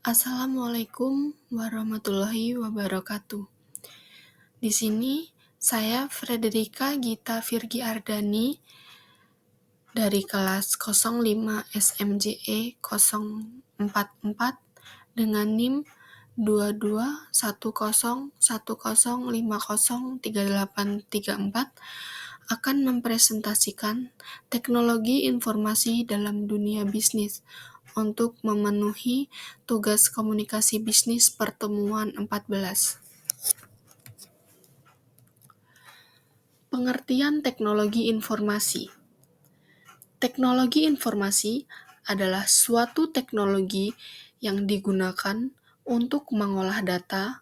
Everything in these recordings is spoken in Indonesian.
Assalamualaikum warahmatullahi wabarakatuh. Di sini saya Frederika Gita Virgi Ardani dari kelas 05 SMJE 044 dengan NIM 221010503834 akan mempresentasikan teknologi informasi dalam dunia bisnis untuk memenuhi tugas komunikasi bisnis pertemuan 14. Pengertian teknologi informasi. Teknologi informasi adalah suatu teknologi yang digunakan untuk mengolah data,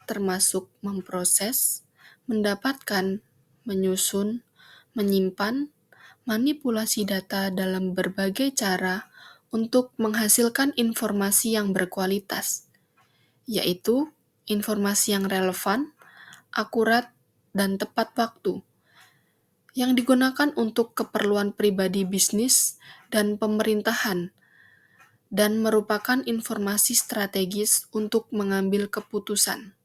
termasuk memproses, mendapatkan, menyusun, menyimpan, manipulasi data dalam berbagai cara untuk menghasilkan informasi yang berkualitas, yaitu informasi yang relevan, akurat, dan tepat waktu, yang digunakan untuk keperluan pribadi bisnis dan pemerintahan, dan merupakan informasi strategis untuk mengambil keputusan.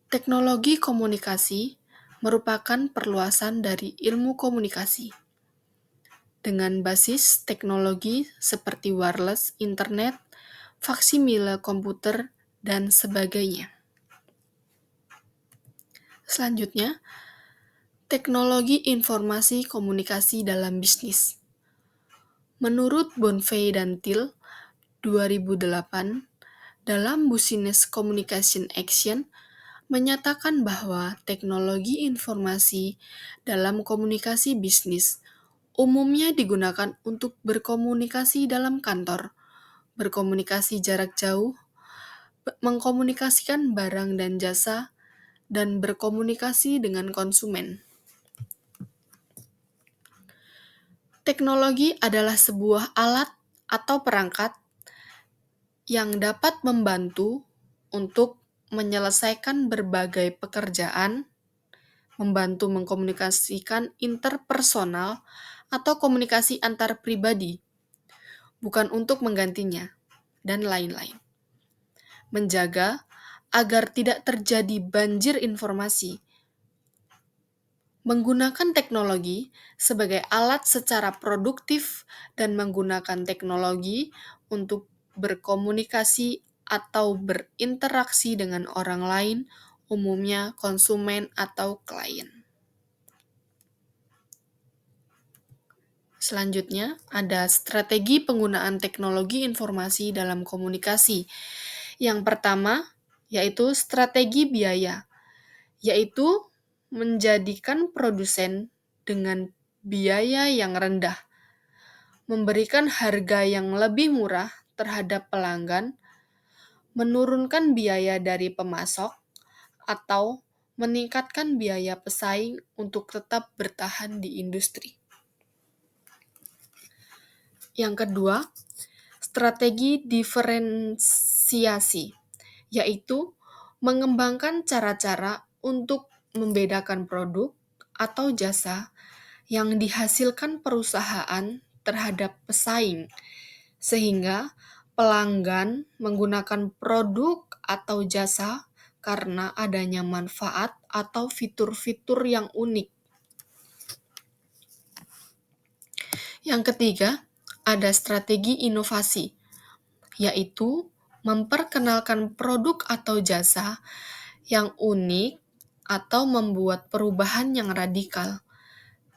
Teknologi komunikasi merupakan perluasan dari ilmu komunikasi, dengan basis teknologi seperti wireless, internet, faksimile komputer, dan sebagainya. Selanjutnya, teknologi informasi komunikasi dalam bisnis. Menurut Bonfey dan Thiel, 2008, dalam Business Communication Action, menyatakan bahwa teknologi informasi dalam komunikasi bisnis umumnya digunakan untuk berkomunikasi dalam kantor, berkomunikasi jarak jauh, mengkomunikasikan barang dan jasa, dan berkomunikasi dengan konsumen. Teknologi adalah sebuah alat atau perangkat yang dapat membantu untuk menyelesaikan berbagai pekerjaan, membantu mengkomunikasikan interpersonal atau komunikasi antar pribadi, bukan untuk menggantinya, dan lain-lain. Menjaga agar tidak terjadi banjir informasi. Menggunakan teknologi sebagai alat secara produktif dan menggunakan teknologi untuk berkomunikasi atau berinteraksi dengan orang lain, umumnya konsumen atau klien. Selanjutnya, ada strategi penggunaan teknologi informasi dalam komunikasi. Yang pertama, yaitu strategi biaya, yaitu menjadikan produsen dengan biaya yang rendah, memberikan harga yang lebih murah terhadap pelanggan, menurunkan biaya dari pemasok, atau meningkatkan biaya pesaing untuk tetap bertahan di industri. Yang kedua, strategi diferensiasi, yaitu mengembangkan cara-cara untuk membedakan produk atau jasa yang dihasilkan perusahaan terhadap pesaing, sehingga pelanggan menggunakan produk atau jasa karena adanya manfaat atau fitur-fitur yang unik. Yang ketiga, ada strategi inovasi, yaitu memperkenalkan produk atau jasa yang unik atau membuat perubahan yang radikal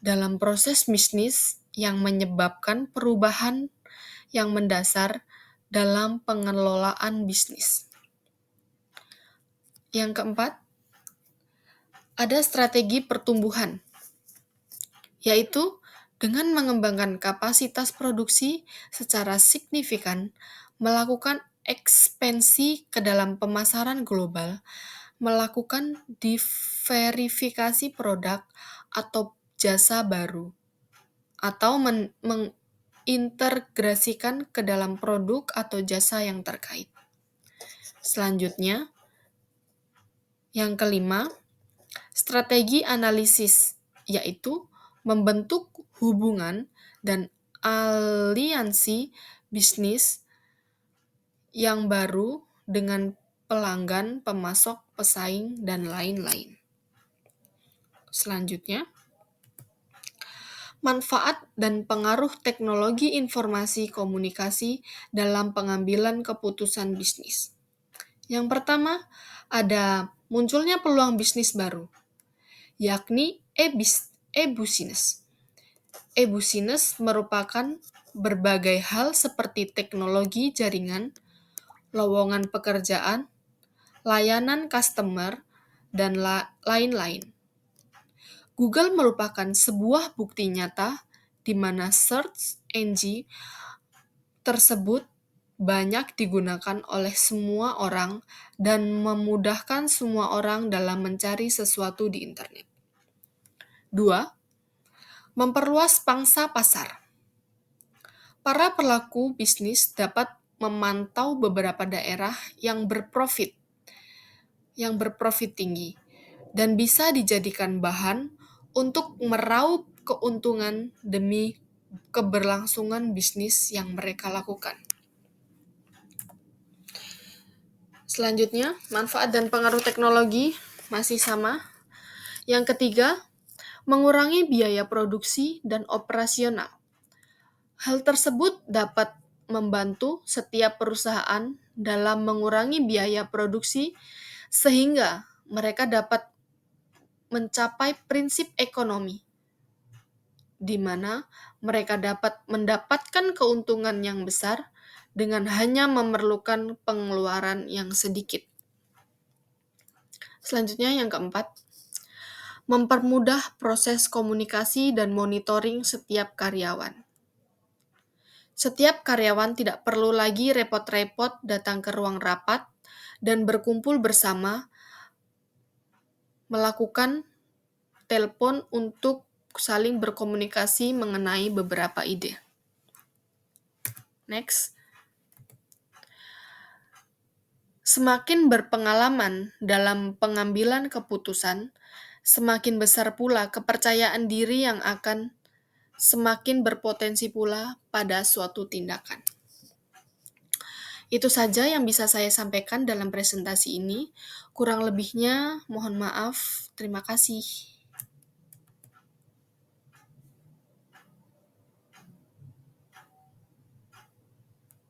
dalam proses bisnis yang menyebabkan perubahan yang mendasar dalam pengelolaan bisnis. Yang keempat, ada strategi pertumbuhan, yaitu dengan mengembangkan kapasitas produksi secara signifikan, melakukan ekspansi ke dalam pemasaran global, melakukan diverifikasi produk atau jasa baru, atau mengintegrasikan ke dalam produk atau jasa yang terkait. Selanjutnya, yang kelima, strategi analisis, yaitu membentuk hubungan dan aliansi bisnis yang baru dengan pelanggan, pemasok, pesaing, dan lain-lain. Selanjutnya, manfaat dan pengaruh teknologi informasi komunikasi dalam pengambilan keputusan bisnis. Yang pertama, ada munculnya peluang bisnis baru, yakni e-business. E-business merupakan berbagai hal seperti teknologi jaringan, lowongan pekerjaan, layanan customer, dan lain-lain. Google merupakan sebuah bukti nyata di mana search engine tersebut banyak digunakan oleh semua orang dan memudahkan semua orang dalam mencari sesuatu di internet. 2. Memperluas pangsa pasar. Para pelaku bisnis dapat memantau beberapa daerah yang berprofit tinggi dan bisa dijadikan bahan untuk meraup keuntungan demi keberlangsungan bisnis yang mereka lakukan. Selanjutnya, manfaat dan pengaruh teknologi masih sama. Yang ketiga, mengurangi biaya produksi dan operasional. Hal tersebut dapat membantu setiap perusahaan dalam mengurangi biaya produksi sehingga mereka dapat mencapai prinsip ekonomi, di mana mereka dapat mendapatkan keuntungan yang besar dengan hanya memerlukan pengeluaran yang sedikit. Selanjutnya yang keempat, mempermudah proses komunikasi dan monitoring setiap karyawan. Setiap karyawan tidak perlu lagi repot-repot datang ke ruang rapat dan berkumpul bersama, melakukan telepon untuk saling berkomunikasi mengenai beberapa ide. Next. Semakin berpengalaman dalam pengambilan keputusan, semakin besar pula kepercayaan diri yang akan semakin berpotensi pula pada suatu tindakan. Itu saja yang bisa saya sampaikan dalam presentasi ini. Kurang lebihnya mohon maaf. Terima kasih.